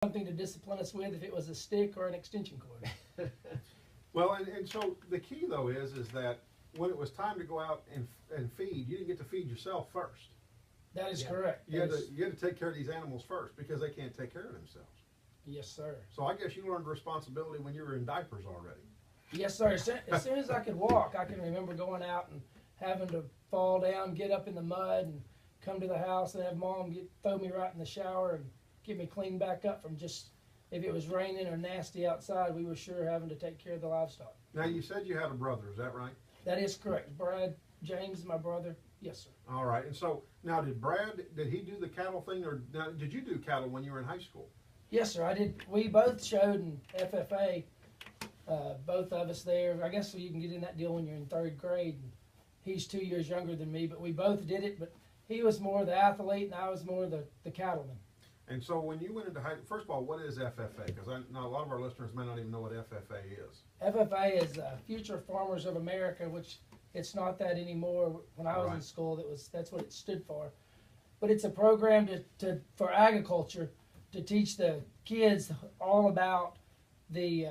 something to discipline us with if it was a stick or an extension cord. Well, and so the key though is that when it was time to go out and feed, you didn't get to feed yourself first. That is correct. You had to take care of these animals first because they can't take care of themselves. Yes, sir. So I guess you learned responsibility when you were in diapers already. Yes, sir. As soon as I could walk, I can remember going out and having to fall down, get up in the mud, and come to the house and have mom throw me right in the shower and get me cleaned back up from just, if it was raining or nasty outside, we were sure having to take care of the livestock. Now you said you had a brother, is that right? That is correct. Brad James, my brother. Yes, sir. All right. And so now did he do the cattle thing, or did you do cattle when you were in high school? Yes, sir. I did. We both showed in FFA, both of us there. I guess you can get in that deal when you're in third grade. He's 2 years younger than me, but we both did it. But he was more the athlete, and I was more the cattleman. And so when you went into high, first of all, what is FFA? Because now a lot of our listeners may not even know what FFA is. FFA is Future Farmers of America, which it's not that anymore. When I was in school, that's what it stood for. But it's a program for agriculture to teach the kids all about the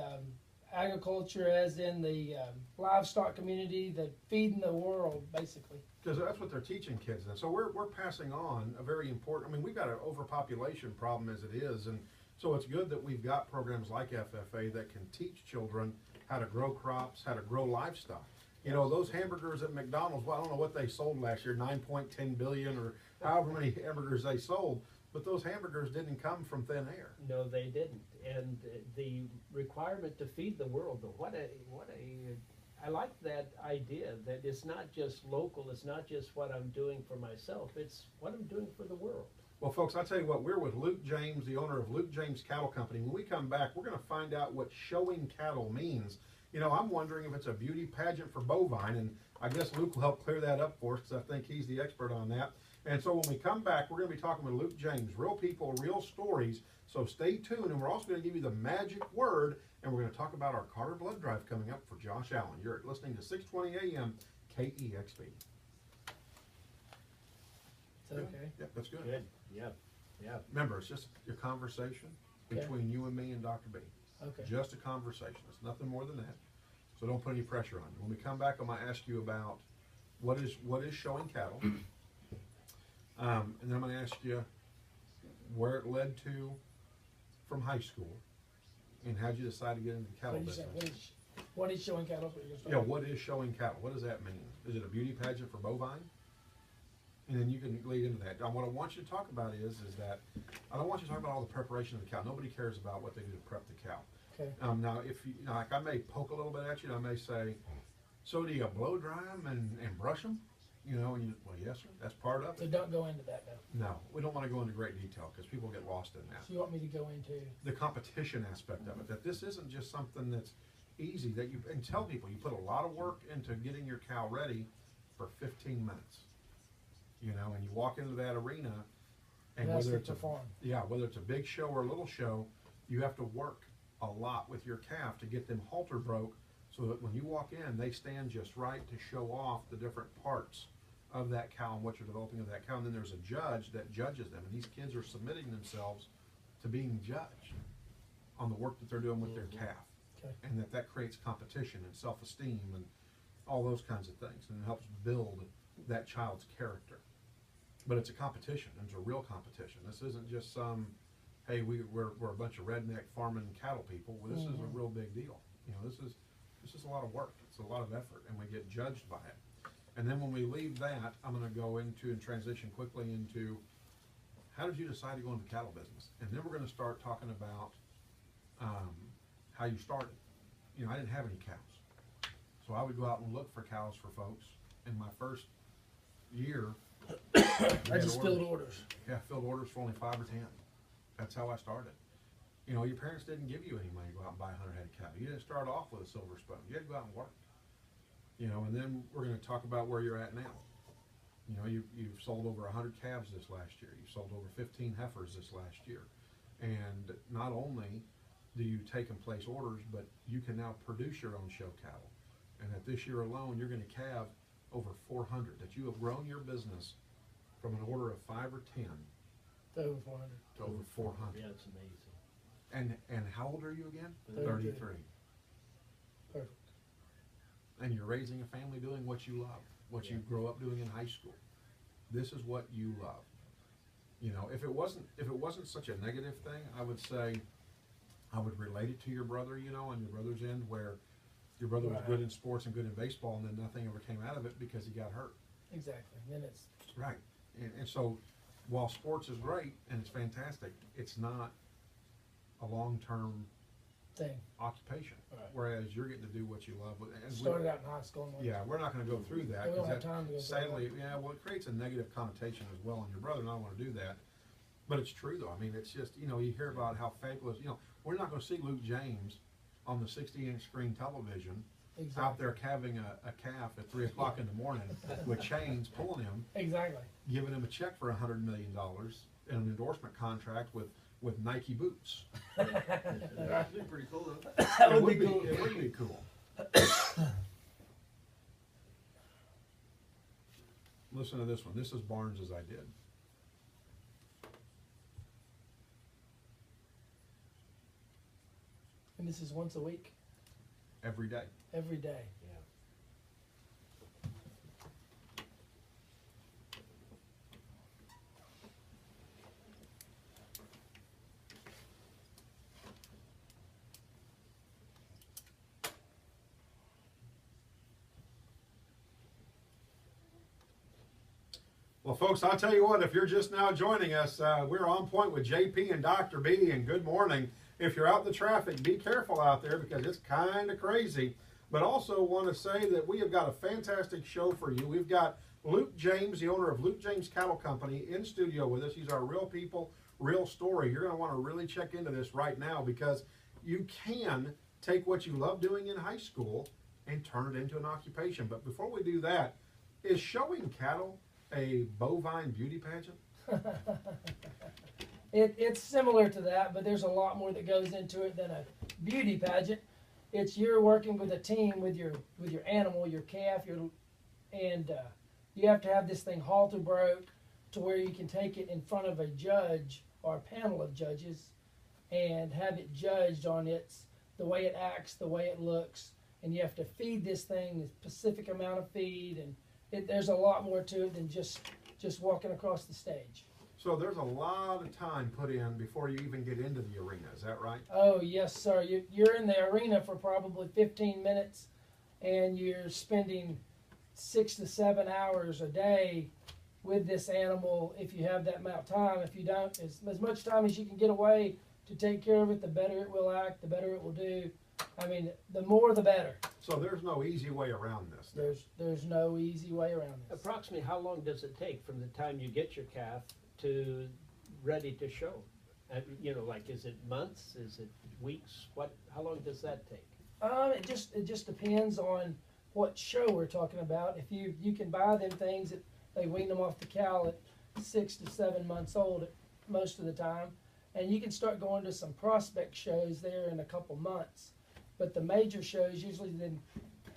agriculture, as in the livestock community, the feeding the world, basically. Because that's what they're teaching kids. And so we're passing on a very important, I mean, we've got an overpopulation problem as it is. And so it's good that we've got programs like FFA that can teach children how to grow crops, how to grow livestock. You know, those hamburgers at McDonald's, well, I don't know what they sold last year, 9.10 billion or however many hamburgers they sold. But those hamburgers didn't come from thin air. No, they didn't. And the requirement to feed the world, I like that idea that it's not just local, it's not just what I'm doing for myself, it's what I'm doing for the world. Well, folks, I'll tell you what, we're with Luke James, the owner of Luke James Cattle Company. When we come back, we're going to find out what showing cattle means. You know, I'm wondering if it's a beauty pageant for bovine, and I guess Luke will help clear that up for us because I think he's the expert on that. And so when we come back, we're going to be talking with Luke James, real people, real stories. So stay tuned, and we're also going to give you the magic word, and we're going to talk about our Carter Blood Drive coming up for Josh Allen. You're listening to 620 AM KEXP. Okay. Yep, that's good. Good. Yep. Yep. Remember, it's just a conversation between you and me and Dr. B. Okay. Just a conversation. It's nothing more than that. So don't put any pressure on you. When we come back, I'm going to ask you about what is showing cattle. And then I'm going to ask you where it led to from high school, and how'd you decide to get into the cattle business? What is showing cattle? Yeah, what is showing cattle? What does that mean? Is it a beauty pageant for bovine? And then you can lead into that. What I want you to talk about is that I don't want you to talk about all the preparation of the cow. Nobody cares about what they do to prep the cow. Okay. Now, if you, like, I may poke a little bit at you, and I may say, so do you blow dry them and brush them? You know, and well, yes, sir, that's part of it. So don't go into that now. No, we don't want to go into great detail because people get lost in that. So you want me to go into The competition aspect of it, that this isn't just something that's easy, that you, and tell people you put a lot of work into getting your cow ready for 15 minutes. You know, and you walk into that arena, and whether it's whether it's a big show or a little show, you have to work a lot with your calf to get them halter broke, so that when you walk in, they stand just right to show off the different parts of that cow and what you're developing of that cow. And then there's a judge that judges them, and these kids are submitting themselves to being judged on the work that they're doing with their calf. Okay. And that creates competition and self-esteem and all those kinds of things, and it helps build that child's character. But it's a competition, and it's a real competition. This isn't just some, hey, we're a bunch of redneck farming cattle people. Well, this is a real big deal. You know, this is a lot of work. It's a lot of effort, and we get judged by it. And then when we leave that, I'm going to go into and transition quickly into how did you decide to go into the cattle business? And then we're going to start talking about how you started. You know, I didn't have any cows, so I would go out and look for cows for folks. In my first year, I just filled orders. Yeah, filled orders for only 5 or 10. That's how I started. You know, your parents didn't give you any money to go out and buy 100 head of cattle. You didn't start off with a silver spoon. You had to go out and work. You know, and then we're going to talk about where you're at now. You know, you've sold over 100 calves this last year. You've sold over 15 heifers this last year. And not only do you take and place orders, but you can now produce your own show cattle. And that this year alone, you're going to calve over 400. That you have grown your business from an order of 5 or 10 to over 400. to over 400. Yeah, it's amazing. And how old are you again? 33. 33. Perfect. And you're raising a family doing what you love, what you grow up doing in high school. This is what you love. You know, if it wasn't such a negative thing, I would say I would relate it to your brother, you know, on your brother's end, where your brother was good in sports and good in baseball, and then nothing ever came out of it because he got hurt. Exactly. Then it's Right. And so while sports is great and it's fantastic, it's not a long-term thing. occupation. Right. Whereas you're getting to do what you love. And Started out in high school. And yeah, we're not going to go through that. We don't 'cause have time to go through sadly, yeah, well, it creates a negative connotation as well on your brother, and I don't want to do that. But it's true, though. I mean, it's just, you know, you hear about how fabulous, you know, we're not going to see Luke James on the 60-inch screen television Exactly. out there calving a calf at 3 o'clock in the morning with chains pulling him, Exactly. giving him a check for $100 million and an endorsement contract with Nike boots. That'd be pretty cool though. That It would be cool. It would be cool. Listen to this one. This is Barnes as I did. And this is once a week, Every day. every day. Yeah. Well, folks, I'll tell you what, if you're just now joining us, we're on point with JP and Dr. B, and good morning. If you're out in the traffic, be careful out there because it's kind of crazy. But also want to say that we have got a fantastic show for you. We've got Luke James, the owner of Luke James Cattle Company, in studio with us. He's our real people, real story. You're going to want to really check into this right now because you can take what you love doing in high school and turn it into an occupation. But before we do that, is showing cattle a bovine beauty pageant? It's similar to that, but there's a lot more that goes into it than a beauty pageant. It's you're working with a team with your animal, your calf, and you have to have this thing halter broke to where you can take it in front of a judge or a panel of judges and have it judged on the way it acts, the way it looks, and you have to feed this thing a specific amount of feed, and there's a lot more to it than just walking across the stage. So there's a lot of time put in before you even get into the arena, is that right? Oh, yes, sir. You're in the arena for probably 15 minutes, and you're spending 6 to 7 hours a day with this animal if you have that amount of time. If you don't, as much time as you can get away to take care of it, the better it will act, the better it will do. I mean, the more the better. So there's no easy way around this. There's no easy way around this. Approximately how long does it take from the time you get your calf to ready to show? You know, like, is it months? Is it weeks? How long does that take? It just depends on what show we're talking about. If you can buy them things that they wean them off the cow at 6 to 7 months old most of the time, and you can start going to some prospect shows there in a couple months. But the major shows usually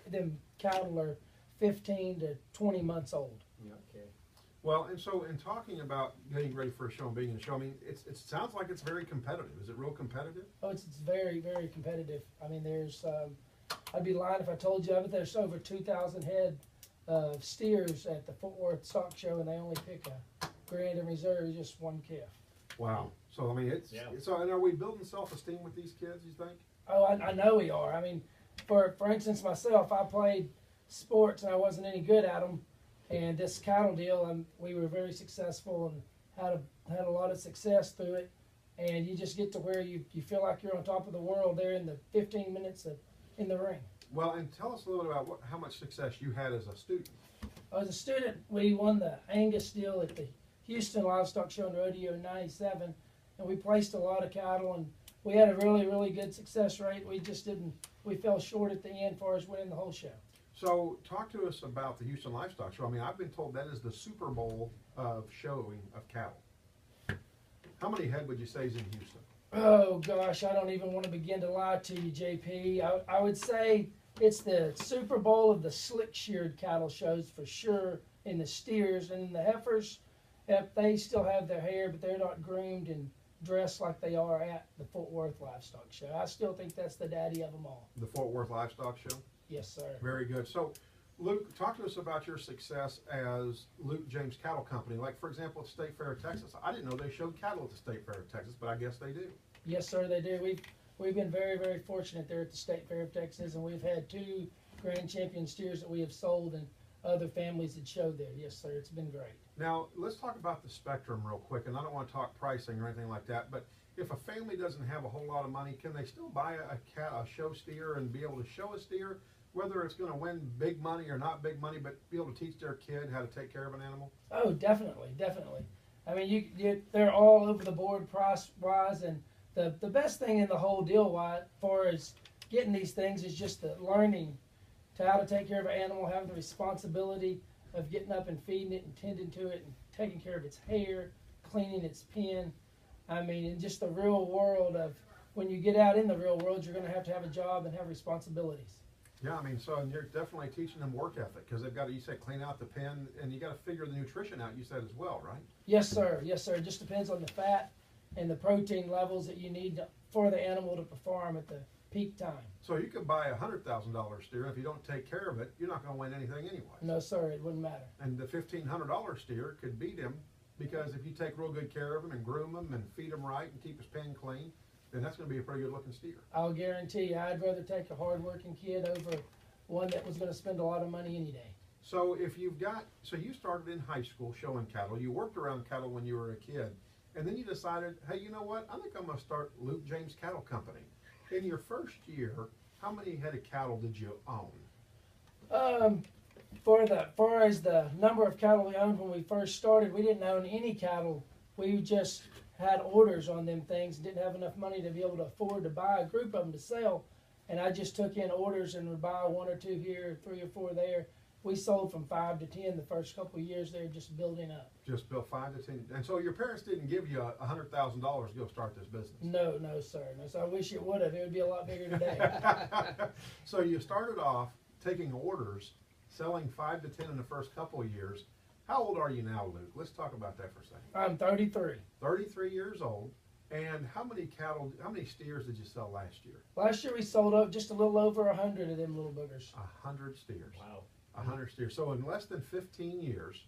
them cattle are 15 to 20 months old. Okay. Well, and so in talking about getting ready for a show and being in a show, I mean, it sounds like it's very competitive. Is it real competitive? Oh, it's very, very competitive. I mean, there's, I'd be lying if I told you, there's over 2,000 head of steers at the Fort Worth Stock Show, and they only pick a Grand and Reserve, just one calf. Wow. So, I mean, so, and are we building self-esteem with these kids, you think? Oh, I know we are. I mean, for instance, myself, I played sports and I wasn't any good at them. And this cattle deal, we were very successful and had a lot of success through it. And you just get to where you feel like you're on top of the world there in the 15 minutes in the ring. Well, and tell us a little bit about how much success you had as a student. As a student, we won the Angus deal at the Houston Livestock Show and Rodeo in '97, and we placed a lot of cattle, and we had a really, really good success rate. We fell short at the end as far as winning the whole show. So talk to us about the Houston Livestock Show. I mean, I've been told that is the Super Bowl of showing of cattle. How many head would you say is in Houston? Oh gosh, I don't even want to begin to lie to you, JP. I would say it's the Super Bowl of the slick-sheared cattle shows for sure, in the steers, and in the heifers, they still have their hair, but they're not groomed and dressed like they are at the Fort Worth Livestock Show. I still think that's the daddy of them all. The Fort Worth Livestock Show? Yes, sir. Very good. So, Luke, talk to us about your success as Luke James Cattle Company. Like, for example, at State Fair of Texas. I didn't know they showed cattle at the State Fair of Texas, but I guess they do. Yes, sir, they do. We've been very, very fortunate there at the State Fair of Texas, and we've had 2 grand champion steers that we have sold and other families that showed there. Yes, sir, it's been great. Now, let's talk about the spectrum real quick, and I don't want to talk pricing or anything like that, but if a family doesn't have a whole lot of money, can they still buy a show steer and be able to show a steer, whether it's going to win big money or not big money, but be able to teach their kid how to take care of an animal? Oh, definitely, definitely. I mean, they're all over the board price-wise, and the best thing in the whole deal, as far as getting these things, is just the learning to how to take care of an animal, having the responsibility of getting up and feeding it and tending to it and taking care of its hair, cleaning its pen. I mean, in just the real world of when you get out in the real world, you're going to have a job and have responsibilities. Yeah, I mean, so and you're definitely teaching them work ethic because they've got to, you said, clean out the pen, and you got to figure the nutrition out, you said as well, right? Yes, sir. Yes, sir. It just depends on the fat and the protein levels that you need for the animal to perform at the peak time. So you could buy a $100,000 steer, and if you don't take care of it, you're not going to win anything anyway. No, sir, it wouldn't matter. And the $1,500 steer could beat him because if you take real good care of him and groom him and feed him right and keep his pen clean, then that's going to be a pretty good looking steer. I'll guarantee you, I'd rather take a hard-working kid over one that was going to spend a lot of money any day. So if you've got, so you started in high school showing cattle, you worked around cattle when you were a kid, and then you decided, hey, you know what, I think I'm going to start Luke James Cattle Company. In your first year, how many head of cattle did you own? Far as the number of cattle we owned when we first started, we didn't own any cattle. We just had orders on them things and didn't have enough money to be able to afford to buy a group of them to sell. And I just took in orders and would buy 1 or 2 here, 3 or 4 there. We sold from 5 to 10 the first couple of years there, just building up. Just built 5 to 10. And so your parents didn't give you $100,000 to go start this business? No, no, sir. No, so I wish it would have. It would be a lot bigger today. So you started off taking orders, selling 5 to 10 in the first couple of years. How old are you now, Luke? Let's talk about that for a second. I'm 33. 33 years old. And how many steers did you sell last year? Last year we sold up just a little over 100 of them little boogers. 100 steers. Wow. 100 steers. So in less than 15 years,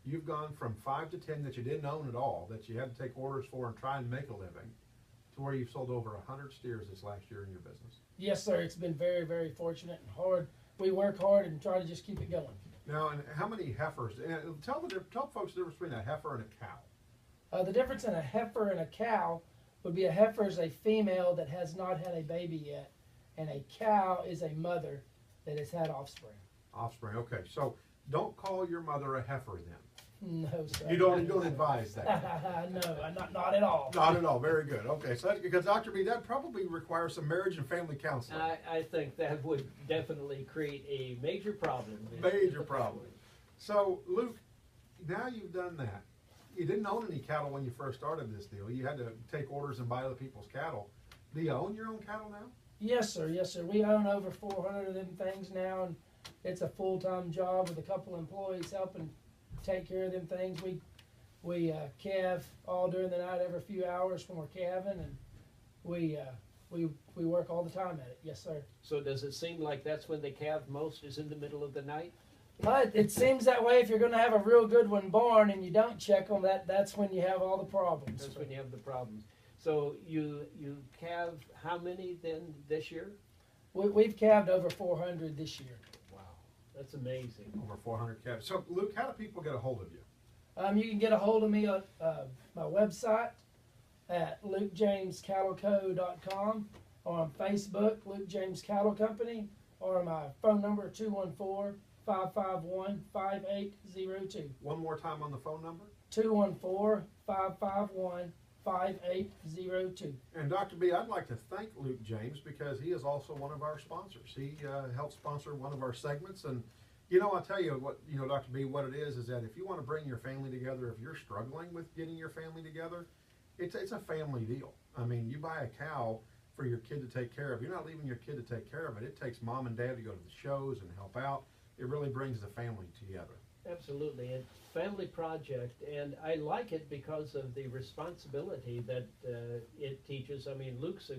you've gone from 5 to 10 that you didn't own at all, that you had to take orders for and try and make a living, to where you've sold over 100 steers this last year in your business. Yes, sir. It's been very, very fortunate and hard. We work hard and try to just keep it going. Now, and how many heifers? And tell folks the difference between a heifer and a cow. The difference in a heifer and a cow would be a heifer is a female that has not had a baby yet, and a cow is a mother that has had offspring. Offspring. Okay, so don't call your mother a heifer then. No, sir. You don't advise that. No, not at all. Not at all. Very good. Okay, so because Dr. B, that probably requires some marriage and family counseling. I think that would definitely create a major problem. Major problem. So, Luke, now you've done that. You didn't own any cattle when you first started this deal. You had to take orders and buy other people's cattle. Do you own your own cattle now? Yes, sir. Yes, sir. We own over 400 of them things now, and it's a full-time job with a couple employees helping take care of them things. We calve all during the night, every few hours when we're calving, and we work all the time at it. Yes, sir. So does it seem like that's when they calve most, is in the middle of the night? But it seems that way if you're going to have a real good one born and you don't check them, that's when you have all the problems. That's when you have the problems. So you calve how many then this year? We've calved over 400 this year. Wow, that's amazing. Over 400 calves. So, Luke, how do people get a hold of you? You can get a hold of me on my website at lukejamescattleco.com, or on Facebook, Luke James Cattle Company, or my phone number 214-551-5802. One more time on the phone number. 214-551-5802. And Dr. B, I'd like to thank Luke James because he is also one of our sponsors. He helps sponsor one of our segments. And, you know, I'll tell you what, you know, Dr. B, what it is that if you want to bring your family together, if you're struggling with getting your family together, it's a family deal. I mean, you buy a cow for your kid to take care of. You're not leaving your kid to take care of it. It takes mom and dad to go to the shows and help out. It really brings the family together. Absolutely, it's a family project, and I like it because of the responsibility that it teaches. I mean, Luke's a